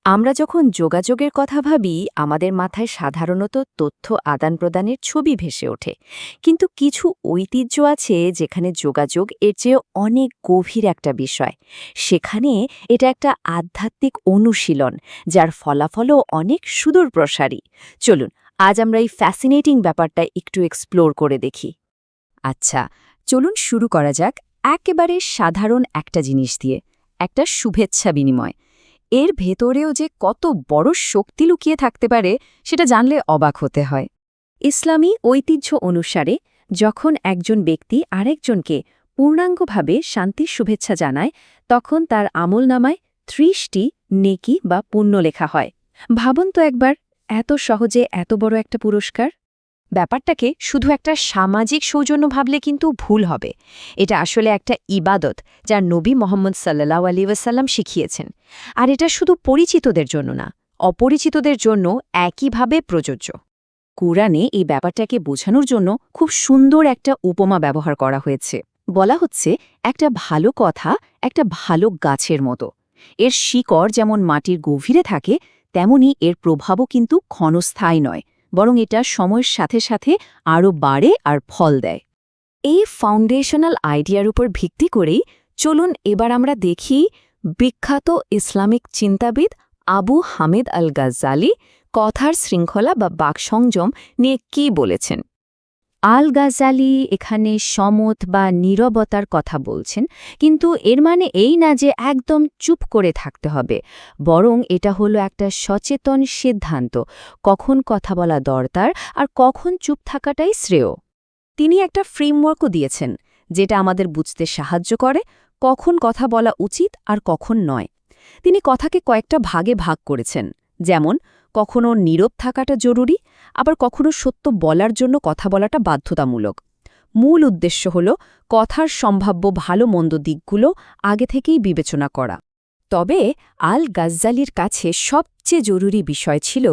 আমরা যখন যোগাযোগের কথা ভাবি আমাদের মাথায় সাধারণত তথ্য আদান-প্রদানের ছবি ভেসে ওঠে, কিন্তু কিছু ঐতিহ্য আছে যেখানে যোগাযোগ এর চেয়ে অনেক গভীর একটা বিষয়। সেখানে এটা একটা আধ্যাত্মিক অনুশীলন, যার ফলাফলও অনেক সুদূরপ্রসারী। চলুন আজ আমরা এই ফ্যাসিনেটিং ব্যাপারটা একটু এক্সপ্লোর করে দেখি। আচ্ছা, চলুন শুরু করা যাক একেবারে সাধারণ একটা জিনিস দিয়ে, একটা শুভেচ্ছা বিনিময়। এর ভেতরেও যে কত বড় শক্তি লুকিয়ে থাকতে পারে সেটা জানলে অবাক হতে হয়। ইসলামী ঐতিহ্য অনুসারে যখন একজন ব্যক্তি আরেকজনকে পূর্ণাঙ্গভাবে শান্তির শুভেচ্ছা জানায়, তখন তার আমলনামায় ৩০টি নেকি বা পুণ্য লেখা হয়। ভাবুন তো একবার, এত সহজে এত বড় একটা পুরস্কার। ব্যাপারটাকে শুধু একটা সামাজিক সৌজন্য ভাবলে কিন্তু ভুল হবে। এটা আসলে একটা ইবাদত, যা নবী মোহাম্মদ সাল্লাল্লাহু আলাইহি ওয়াসাল্লাম শিখিয়েছেন। আর এটা শুধু পরিচিতদের জন্য না, অপরিচিতদের জন্য একইভাবে প্রযোজ্য। কুরআনে এই ব্যাপারটাকে বোঝানোর জন্য খুব সুন্দর একটা উপমা ব্যবহার করা হয়েছে। বলা হচ্ছে, একটা ভালো কথা একটা ভালো গাছের মতো। এর শিকড় যেমন মাটির গভীরে থাকে, তেমনি এর প্রভাবও কিন্তু ক্ষণস্থায়ী নয়, বরং এটা সময়ের সাথে সাথে আরও বাড়ে আর ফল দেয়। এই ফাউন্ডেশনাল আইডিয়ার উপর ভিত্তি করেই চলুন এবার আমরা দেখি বিখ্যাত ইসলামিক চিন্তাবিদ আবু হামিদ আল গাজ্জালি কথার শৃঙ্খলা বা বাকসংযম নিয়ে কী বলেছেন। আল গাজ্জালি এখানে সমত বা নীরবতার কথা বলছেন, কিন্তু এর মানে এই না যে একদম চুপ করে থাকতে হবে, বরং এটা হলো একটা সচেতন সিদ্ধান্ত, কখন কথা বলা দরকার আর কখন চুপ থাকাটাই শ্রেয়। তিনি একটা ফ্রেমওয়ার্কও দিয়েছেন, যেটা আমাদের বুঝতে সাহায্য করে কখন কথা বলা উচিত আর কখন নয়। তিনি কথাকে কয়েকটা ভাগে ভাগ করেছেন, যেমন কখনো নীরব থাকাটা জরুরি, আবার কখনো সত্য বলার জন্য কথা বলাটা বাধ্যতামূলক। মূল উদ্দেশ্য হল কথার সম্ভাব্য ভালো মন্দ দিকগুলো আগে থেকেই বিবেচনা করা। তবে আল গাজ্জালির কাছে সবচেয়ে জরুরি বিষয় ছিল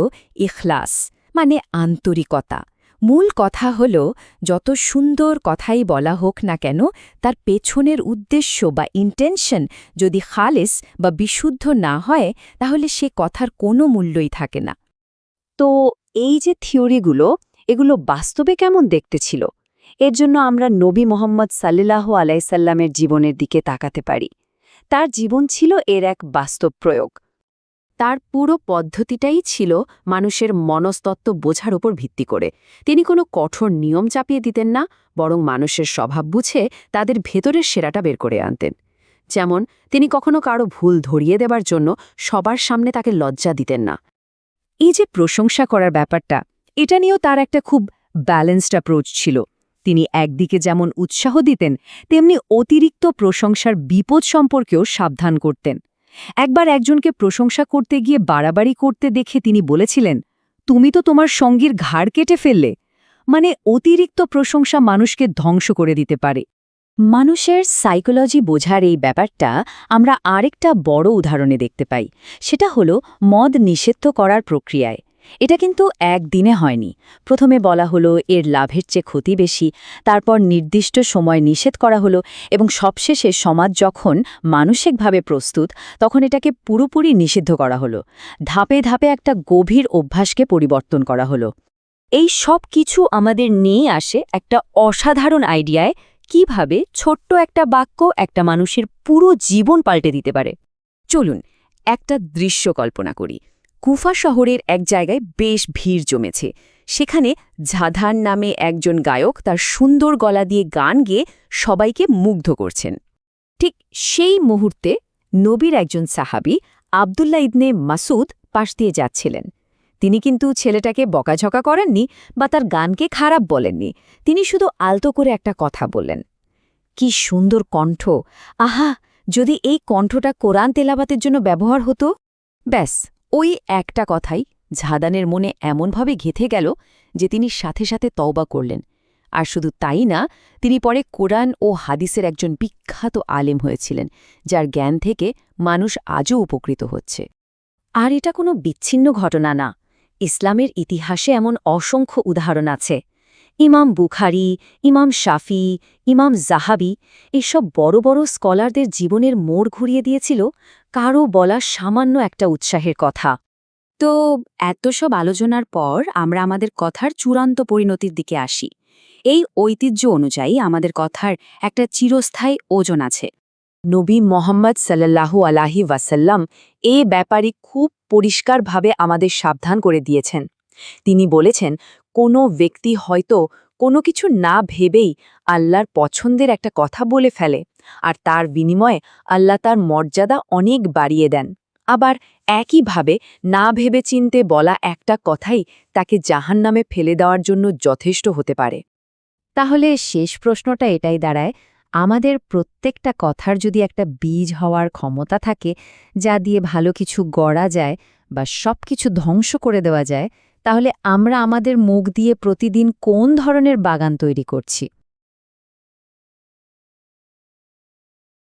ইখলাস, মানে আন্তরিকতা। মূল কথা হল, যত সুন্দর কথাই বলা হোক না কেন, তার পেছনের উদ্দেশ্য বা ইন্টেনশন যদি খালেস বা বিশুদ্ধ না হয়, তাহলে সে কথার কোনো মূল্যই থাকে না। তো এই যে থিওরিগুলো, এগুলো বাস্তবে কেমন দেখতে ছিল? এর জন্য আমরা নবী মোহাম্মদ সাল্লাল্লাহু আলাইহি সাল্লামের জীবনের দিকে তাকাতে পারি। তার জীবন ছিল এর এক বাস্তব প্রয়োগ। তার পুরো পদ্ধতিটাই ছিল মানুষের মনস্তত্ত্ব বোঝার উপর ভিত্তি করে। তিনি কোনো কঠোর নিয়ম চাপিয়ে দিতেন না, বরং মানুষের স্বভাব বুঝে তাদের ভেতরের সেরাটা বের করে আনতেন। যেমন, তিনি কখনো কারো ভুল ধরিয়ে দেবার জন্য সবার সামনে তাকে লজ্জা দিতেন না। এই যে প্রশংসা করার ব্যাপারটা, এটা নিয়েও তার একটা খুব ব্যালেন্সড অ্যাপ্রোচ ছিল। তিনি একদিকে যেমন উৎসাহ দিতেন, তেমনি অতিরিক্ত প্রশংসার বিপদ সম্পর্কেও সাবধান করতেন। একবার একজনকে প্রশংসা করতে গিয়ে বাড়াবাড়ি করতে দেখে তিনি বলেছিলেন, তুমি তো তোমার সঙ্গীর ঘাড় কেটে ফেললে। মানে অতিরিক্ত প্রশংসা মানুষকে ধ্বংস করে দিতে পারে। মানুষের সাইকোলজি বোঝার এই ব্যাপারটা আমরা আরেকটা বড় উদাহরণে দেখতে পাই। সেটা হলো মদ নিষিদ্ধ করার প্রক্রিয়ায়। এটা কিন্তু একদিনে হয়নি। প্রথমে বলা হলো এর লাভের চেয়ে ক্ষতি বেশি, তারপর নির্দিষ্ট সময় নিষেধ করা হলো, এবং সবশেষে সমাজ যখন মানসিকভাবে প্রস্তুত, তখন এটাকে পুরোপুরি নিষিদ্ধ করা হলো। ধাপে ধাপে একটা গভীর অভ্যাসকে পরিবর্তন করা হলো। এই সব কিছু আমাদের নিয়ে আসে একটা অসাধারণ আইডিয়ায়, কিভাবে ছোট্ট একটা বাক্য একটা মানুষের পুরো জীবন পাল্টে দিতে পারে। চলুন একটা দৃশ্য কল্পনা করি। কুফা শহরের এক জায়গায় বেশ ভিড় জমেছে। সেখানে ঝাধান নামে একজন গায়ক তার সুন্দর গলা দিয়ে গান গেয়ে সবাইকে মুগ্ধ করছেন। ঠিক সেই মুহূর্তে নবীর একজন সাহাবী আবদুল্লাহ ইবনে মাসুদ পাশ দিয়ে যাচ্ছিলেন। তিনি কিন্তু ছেলেটাকে বকাঝকা করেননি বা তার গানকে খারাপ বলেননি। তিনি শুধু আলতো করে একটা কথা বললেন, কি সুন্দর কণ্ঠ! আহা, যদি এই কণ্ঠটা কোরআন তেলাওয়াতের জন্য ব্যবহার হতো! ব্যাস, ওই একটা কথাই ঝাদানের মনে এমনভাবে গেঁথে গেল যে তিনি সাথে সাথে তওবা করলেন। আর শুধু তাই না, তিনি পরে কোরআন ও হাদিসের একজন বিখ্যাত আলেম হয়েছিলেন, যার জ্ঞান থেকে মানুষ আজও উপকৃত হচ্ছে। আর এটা কোনো বিচ্ছিন্ন ঘটনা না। ইসলামের ইতিহাসে এমন অসংখ্য উদাহরণ আছে। ইমাম বুখারি, ইমাম শাফি, ইমাম জাহাবি এসব বড় বড় স্কলারদের জীবনের মোড় ঘুরিয়ে দিয়েছিল কারও বলা সামান্য একটা উৎসাহের কথা। তো এত সব আলোচনার পর আমরা আমাদের কথার চূড়ান্ত পরিণতির দিকে আসি। এই ঐতিহ্য অনুযায়ী আমাদের কথার একটা চিরস্থায়ী ওজন আছে। নবী মোহাম্মদ সাল্লাল্লাহু আলাইহি ওয়াসাল্লাম এ ব্যাপারে খুব পরিষ্কারভাবে আমাদের সাবধান করে দিয়েছেন। তিনি বলেছেন, কোনো ব্যক্তি হয়তো কোনো কিছু না ভেবেই আল্লাহর পছন্দের একটা কথা বলে ফেলে, আর তার বিনিময়ে আল্লাহ তার মর্যাদা অনেক বাড়িয়ে দেন। আবার একইভাবে না ভেবে চিনতে বলা একটা কথাই তাকে জাহান্নামে ফেলে দেওয়ার জন্য যথেষ্ট হতে পারে। তাহলে শেষ প্রশ্নটা এটাই দাঁড়ায়, আমাদের প্রত্যেকটা কথার যদি একটা বীজ হওয়ার ক্ষমতা থাকে, যা দিয়ে ভালো কিছু গড়া যায় বা সবকিছু ধ্বংস করে দেওয়া যায়, তাহলে আমরা আমাদের মুখ দিয়ে প্রতিদিন কোন ধরনের বাগান তৈরি করছি?